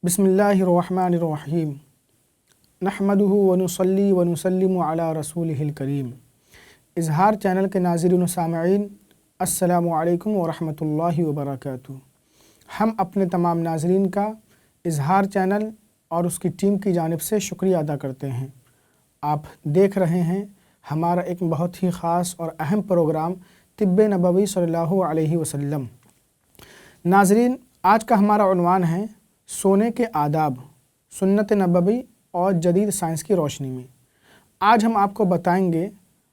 बिस्मिल्लाहिर्रहमानिर्रहीम नहमदुहु व नुसल्ली व नुसल्लिमु अला रसूलिहिल करीम। इज़हार चैनल के नाज़रीन व सामईन, अस्सलामु अलैकुम व रहमतुल्लाहि व बरकातुहू। हम अपने तमाम नाज़रीन का इज़हार चैनल और उसकी टीम की जानिब से शुक्रिया अदा करते हैं। आप देख रहे हैं हमारा एक बहुत ही ख़ास और अहम प्रोग्राम तिब्बे नबवी सल्लल्लाहु अलैहि वसल्लम। नाज़रीन, आज का हमारा उन्वान है सोने के आदाब, सुन्नत नबवी और जदीद साइंस की रोशनी में। आज हम आपको बताएंगे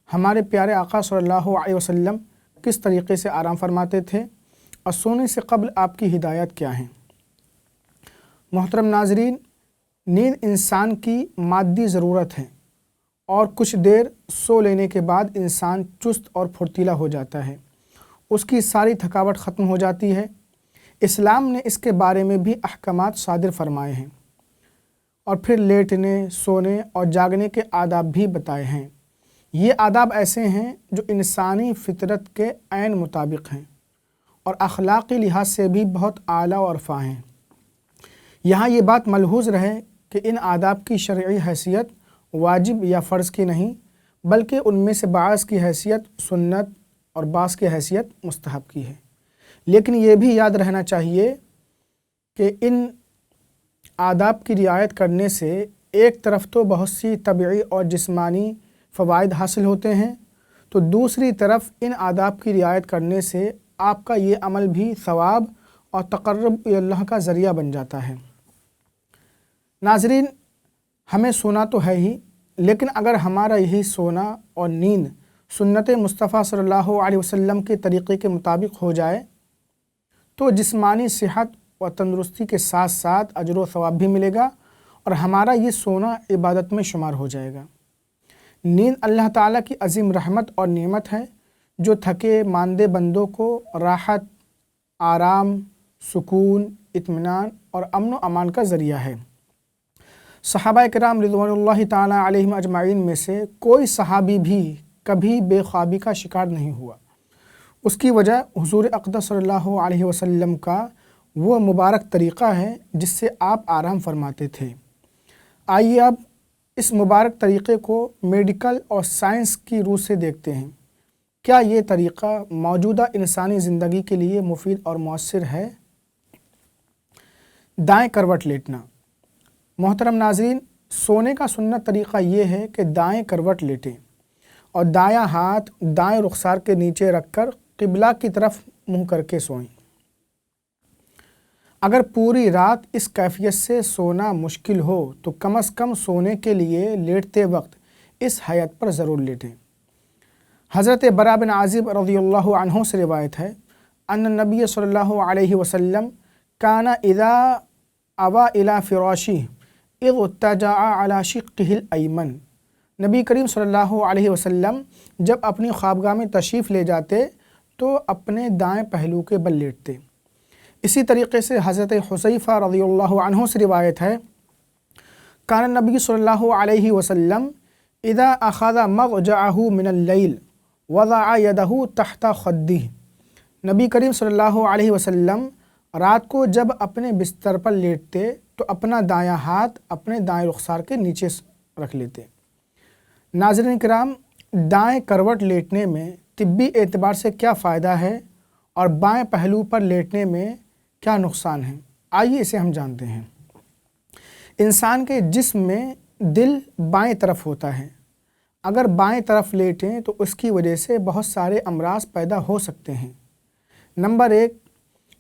हमारे प्यारे आका सल्लल्लाहु अलैहि वसल्लम किस तरीक़े से आराम फरमाते थे और सोने से क़ब्ल आपकी हिदायत क्या हैं। मोहतरम नाज़रीन, नींद इंसान की मादी ज़रूरत है और कुछ देर सो लेने के बाद इंसान चुस्त और फुर्तीला हो जाता है, उसकी सारी थकावट ख़त्म हो जाती है। इस्लाम ने इसके बारे में भी अहकामात सादिर फरमाए हैं और फिर लेटने, सोने और जागने के आदाब भी बताए हैं। ये आदाब ऐसे हैं जो इंसानी फितरत के ऐन मुताबिक हैं और अखलाक़ी लिहाज से भी बहुत आला और रफ़ा हैं। यहाँ ये बात मलहूज़ रहे कि इन आदाब की शरई हैसियत वाजिब या फ़र्ज़ की नहीं, बल्कि उनमें से बाज़ की हैसियत सुन्नत और बाज़ की हैसियत मुस्तहब की है। लेकिन ये भी याद रहना चाहिए कि इन आदाब की रियायत करने से एक तरफ तो बहुत सी तबई और जिस्मानी फ़वाइद हासिल होते हैं, तो दूसरी तरफ इन आदाब की रियायत करने से आपका ये अमल भी सवाब और तक़र्रुब अल्लाह का ज़रिया बन जाता है। नाज़रीन, हमें सोना तो है ही, लेकिन अगर हमारा यही सोना और नींद सुन्नत मुस्तफ़ा सल्लल्लाहु अलैहि वसल्लम के तरीक़े के मुताबिक हो जाए तो जिस्मानी सेहत और तंदुरुस्ती के साथ साथ अजर व सवाब भी मिलेगा और हमारा ये सोना इबादत में शुमार हो जाएगा। नींद अल्लाह ताला की अज़ीम रहमत और नेमत है जो थके मांदे बंदों को राहत, आराम, सुकून, इत्मीनान और अमन व अमान का ज़रिया है। सहाबा किराम रिज़वानुल्लाहि ताला अलैहिम अजमाइन में से कोई सहाबी भी कभी बेख्वाबी का शिकार नहीं हुआ। उसकी वजह हुज़ूर अक़दस सल्लल्लाहु अलैहि वसल्लम का वो मुबारक तरीक़ा है जिससे आप आराम फरमाते थे। आइए अब इस मुबारक तरीक़े को मेडिकल और साइंस की रूह से देखते हैं। क्या ये तरीक़ा मौजूदा इंसानी ज़िंदगी के लिए मुफीद और मौसर है? दाएं करवट लेटना। मोहतरम नाज़रीन, सोने का सुन्नत तरीक़ा ये है कि दाएं करवट लेटें और दायां हाथ दाएं रुखसार के नीचे रखकर क़िबला की तरफ मुँह करके सोएं। अगर पूरी रात इस कैफियत से सोना मुश्किल हो तो कम से कम सोने के लिए लेटते वक्त इस हैत पर ज़रूर लेटें। हज़रत बरा बिन आज़िब रज़ियल्लाहु अन्हु से रिवायत है, अन्न नबी सल्लल्लाहु अलैहि वसल्लम काना इज़ा अवा इला फ़िराशी इज़ तजाअ अला शिक़्क़िहिल अयमन। नबी करीम सल्लल्लाहु अलैहि वसल्लम जब अपनी ख्वाबगाह में तशरीफ़ ले जाते तो अपने दाएं पहलू के बल लेटते। इसी तरीक़े से हज़रत हुज़ैफ़ा रज़ियल्लाहु अन्हु से रिवायत है, कान नबी सल्लल्लाहु अलैहि वसल्लम इज़ा अख़ज़ मज़जअहु मिनल लैल वज़अ यदहु तहता ख़द्दिह। नबी करीम सल्लल्लाहु अलैहि वसल्लम रात को जब अपने बिस्तर पर लेटते तो अपना दायां हाथ अपने दाएं रुखसार के नीचे रख लेते। नाज़रीन किराम, दाएं करवट लेटने में तिब्बी एतबार से क्या फ़ायदा है और बाएं पहलू पर लेटने में क्या नुकसान है, आइए इसे हम जानते हैं। इंसान के जिस्म में दिल बाएं तरफ होता है। अगर बाएं तरफ लेटें तो उसकी वजह से बहुत सारे अमराज पैदा हो सकते हैं। नंबर 1,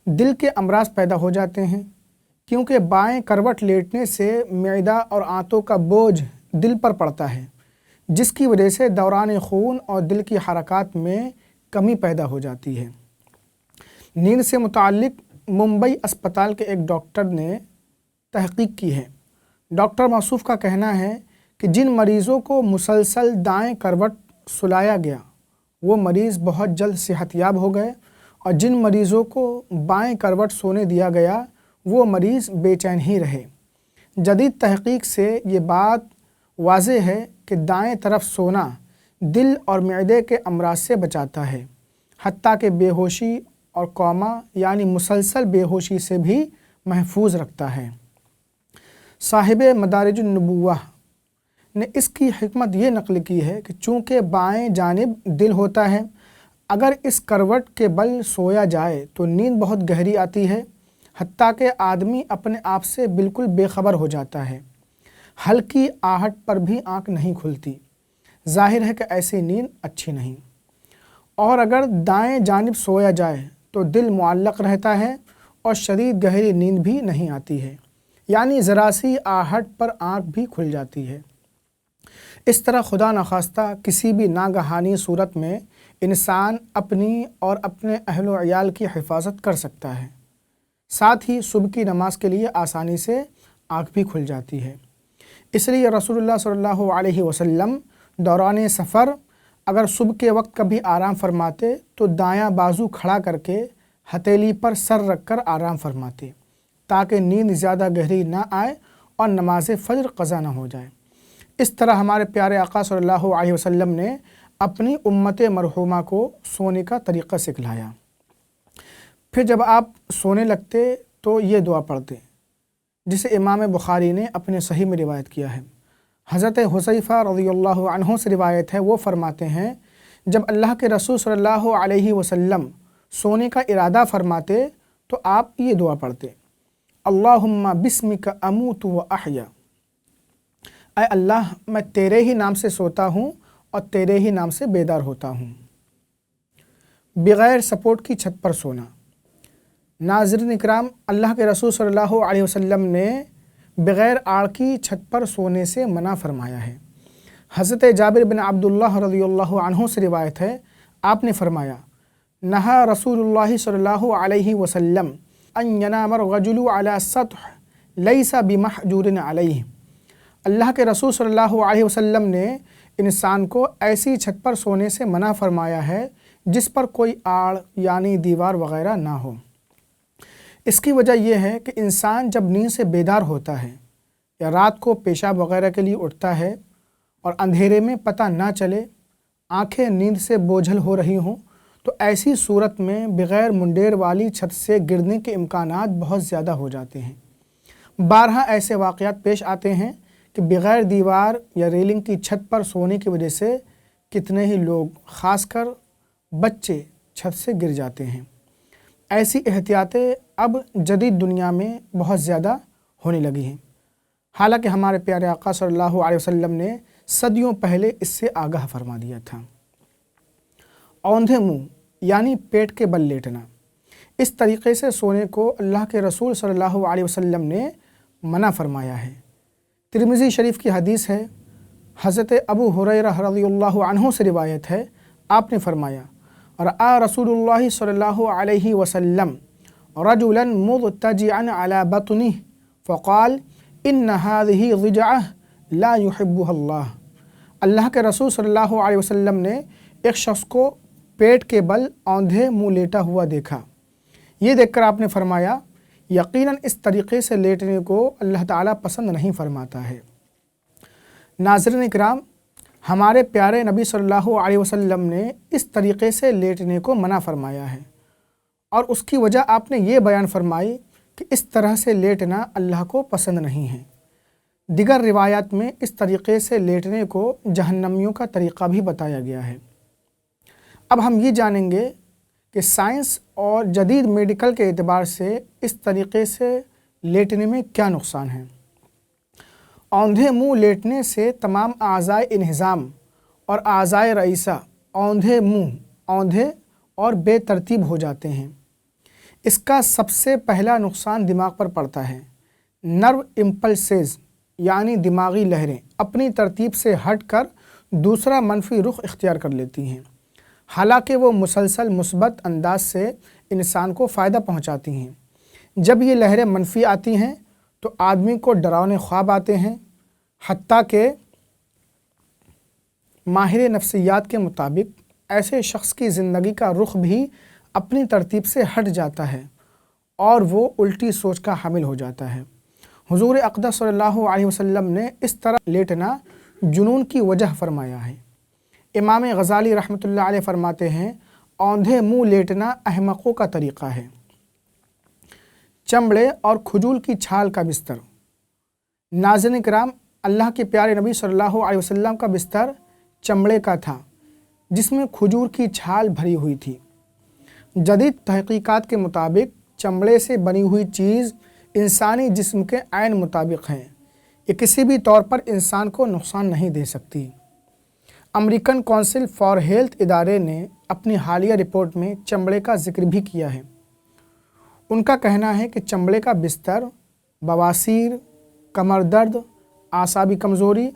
दिल के अमराज पैदा हो जाते हैं क्योंकि बाएं करवट लेटने से मैदा और आंतों का बोझ दिल पर पड़ता है, जिसकी वजह से दौरान खून और दिल की हरकत में कमी पैदा हो जाती है। नींद से मुताल्लिक़ मुंबई अस्पताल के एक डॉक्टर ने तहक़ीक़ की है। डॉक्टर मौसूफ़ का कहना है कि जिन मरीज़ों को मुसलसल दाएं करवट सुलाया गया वो मरीज़ बहुत जल्द सेहतयाब हो गए और जिन मरीज़ों को बाएं करवट सोने दिया गया वो मरीज़ बेचैन ही रहे। जदीद तहक़ीक़ से ये बात वाज़े है कि दाएं तरफ सोना दिल और मैदे के अमराज से बचाता है, हत्ता कि बेहोशी और कोमा यानी मुसलसल बेहोशी से भी महफूज रखता है। صاحب مدارج النبوہ نے اس کی حکمت یہ نقل کی ہے کہ چونکہ بائیں جانب دل ہوتا ہے، اگر اس کروٹ کے بل سویا جائے تو نیند بہت گہری آتی ہے، حتیٰ کہ آدمی اپنے آپ سے بالکل بے خبر ہو جاتا ہے، ہلکی آہٹ پر بھی آنکھ نہیں کھلتی۔ ظاہر ہے کہ ایسی نیند اچھی نہیں۔ اور اگر دائیں جانب سویا جائے تو دل معلق رہتا ہے اور شدید گہری نیند بھی نہیں آتی ہے، یعنی ذرا سی آہٹ پر آنکھ بھی کھل جاتی ہے۔ اس طرح خدا نخواستہ کسی بھی ناگہانی صورت میں انسان اپنی اور اپنے اہل و عیال کی حفاظت کر سکتا ہے، ساتھ ہی صبح کی نماز کے لیے آسانی سے آنکھ بھی کھل جاتی ہے۔ اس لیے رسول اللہ صلی اللہ علیہ وسلم دوران سفر اگر صبح کے وقت کبھی آرام فرماتے تو دایاں بازو کھڑا کر کے ہتھیلی پر سر رکھ کر آرام فرماتے، تاکہ نیند زیادہ گہری نہ آئے اور نماز فجر قضا نہ ہو جائے۔ اس طرح ہمارے پیارے آقا صلی اللہ علیہ وسلم نے اپنی امت مرحومہ کو سونے کا طریقہ سکھلایا۔ پھر جب آپ سونے لگتے تو یہ دعا پڑھتے، جسے امام بخاری نے اپنے صحیح میں روایت کیا ہے۔ حضرت حذیفہ رضی اللہ عنہ سے روایت ہے، وہ فرماتے ہیں جب اللہ کے رسول صلی اللہ علیہ وسلم سونے کا ارادہ فرماتے تو آپ یہ دعا پڑھتے، اللہم بسمک اموت و احیا، اے اللہ میں تیرے ہی نام سے سوتا ہوں اور تیرے ہی نام سے بیدار ہوتا ہوں۔ بغیر سپورٹ کی چھت پر سونا۔ ناظرین اکرام، اللہ کے رسول صلی اللہ علیہ وسلم نے بغیر آڑ کی چھت پر سونے سے منع فرمایا ہے۔ حضرت جابر بن عبداللہ رضی اللہ عنہ سے روایت ہے، آپ نے فرمایا، نہا رسول اللہ صلی اللہ علیہ وسلم ان ینام الرجل علی سطح لیس بمحجور علیہ۔ اللہ کے رسول صلی اللہ علیہ وسلم نے انسان کو ایسی چھت پر سونے سے منع فرمایا ہے جس پر کوئی آڑ یعنی دیوار وغیرہ نہ ہو۔ اس کی وجہ یہ ہے کہ انسان جب نیند سے بیدار ہوتا ہے یا رات کو پیشاب وغیرہ کے لیے اٹھتا ہے اور اندھیرے میں پتہ نہ چلے، آنکھیں نیند سے بوجھل ہو رہی ہوں، تو ایسی صورت میں بغیر منڈیر والی چھت سے گرنے کے امکانات بہت زیادہ ہو جاتے ہیں۔ بارہا ایسے واقعات پیش آتے ہیں کہ بغیر دیوار یا ریلنگ کی چھت پر سونے کی وجہ سے کتنے ہی لوگ، خاص کر بچے، چھت سے گر جاتے ہیں۔ ایسی احتیاطیں اب جدید دنیا میں بہت زیادہ ہونے لگی ہیں، حالانکہ ہمارے پیارے آقا صلی اللہ علیہ وسلم نے صدیوں پہلے اس سے آگاہ فرما دیا تھا۔ اوندھے منہ یعنی پیٹ کے بل لیٹنا، اس طریقے سے سونے کو اللہ کے رسول صلی اللہ علیہ وسلم نے منع فرمایا ہے۔ ترمذی شریف کی حدیث ہے، حضرت ابو ہریرہ رضی اللہ عنہ سے روایت ہے، آپ نے فرمایا، رأى رسول اللہ صلی اللہ علیہ وسلم رجلا مضطجعا على بطنه فقال ان هذه ضجعة لا يحبها اللہ۔ اللہ کے رسول صلی اللہ علیہ وسلم نے ایک شخص کو پیٹ کے بل اوندھے منہ لیٹا ہوا دیکھا۔ یہ دیکھ کر آپ نے فرمایا، یقیناً اس طریقے سے لیٹنے کو اللہ تعالیٰ پسند نہیں فرماتا ہے۔ ناظرین اکرام، ہمارے پیارے نبی صلی اللہ علیہ وسلم نے اس طریقے سے لیٹنے کو منع فرمایا ہے، اور اس کی وجہ آپ نے یہ بیان فرمائی کہ اس طرح سے لیٹنا اللہ کو پسند نہیں ہے۔ دیگر روایات میں اس طریقے سے لیٹنے کو جہنمیوں کا طریقہ بھی بتایا گیا ہے۔ اب ہم یہ جانیں گے کہ سائنس اور جدید میڈیکل کے اعتبار سے اس طریقے سے لیٹنے میں کیا نقصان ہے۔ اوندھے منہ لیٹنے سے تمام اعضائے انہضام اور اعضائے رئیسہ اوندھے منہ، اوندھے اور بے ترتیب ہو جاتے ہیں۔ اس کا سب سے پہلا نقصان دماغ پر پڑتا ہے۔ نرو امپلسز یعنی دماغی لہریں اپنی ترتیب سے ہٹ کر دوسرا منفی رخ اختیار کر لیتی ہیں، حالانکہ وہ مسلسل مثبت انداز سے انسان کو فائدہ پہنچاتی ہیں۔ جب یہ لہریں منفی آتی ہیں تو آدمی کو ڈراؤنے خواب آتے ہیں، حتیٰ کہ ماہر نفسیات کے مطابق ایسے شخص کی زندگی کا رخ بھی اپنی ترتیب سے ہٹ جاتا ہے اور وہ الٹی سوچ کا حامل ہو جاتا ہے۔ حضور اقدس صلی اللہ علیہ وسلم نے اس طرح لیٹنا جنون کی وجہ فرمایا ہے۔ امام غزالی رحمۃ اللہ علیہ فرماتے ہیں، اوندھے منہ لیٹنا احمقوں کا طریقہ ہے۔ چمڑے اور کھجور کی چھال کا بستر۔ नाज़रीन किराम, अल्लाह के प्यारे नबी सल्लल्लाहु अलैहि वसल्लम का बिस्तर चमड़े का था जिसमें खजूर की छाल भरी हुई थी। जदीद तहकीकात के मुताबिक चमड़े से बनी हुई चीज़ इंसानी जिस्म के ऐन मुताबिक है। ये किसी भी तौर पर इंसान को नुकसान नहीं दे सकती। अमेरिकन काउंसिल फॉर हेल्थ इदारे ने अपनी हालिया रिपोर्ट में चमड़े का जिक्र भी किया है। उनका कहना है कि चमड़े का बिस्तर बवासीर, कमर दर्द, आसाबी कमज़ोरी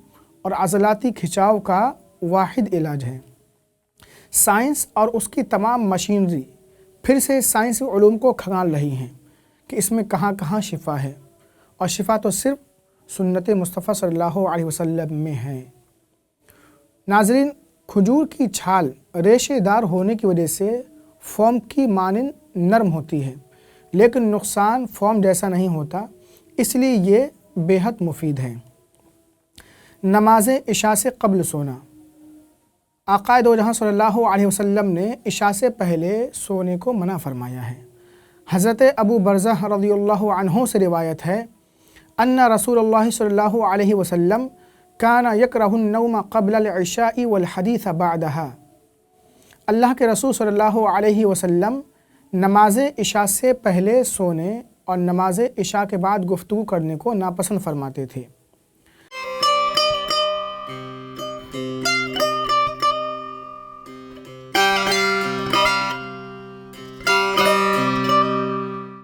और अज़लाती खिंचाव का वाहिद इलाज है। साइंस और उसकी तमाम मशीनरी फिर से साइंसी उलूम को खंगाल रही हैं कि इसमें कहाँ कहाँ शिफा है, और शिफा तो सिर्फ सुन्नत मुस्तफ़ा सल्लल्लाहु अलैहि वसल्लम में है। नाज़रीन, खजूर की छाल रेशेदार होने की वजह से फोम की मानिंद नरम होती है, लेकिन नुकसान फोम जैसा नहीं होता, इसलिए ये बेहद मुफीद है। नमाज़ इशा से क़ब्ल सोना। आक़ाए दो जहां सल्लल्लाहु अलैहि वसल्लम ने इशा से पहले सोने को मना फरमाया है। हज़रत अबू बरज़ा रज़ियल्लाहु अन्हु से रिवायत है, अन्ना रसूलुल्लाह सल्लल्लाहु अलैहि वसल्लम काना यकरहुन नौम क़ब्ल अल-इशाई वल हदीस बअदहा। अल्लाह के रसूल सल्लल्लाहु अलैहि वसल्लम नमाज इशा से पहले सोने और नमाज इशा के बाद गुफ्तगू करने को नापसंद फरमाते थे।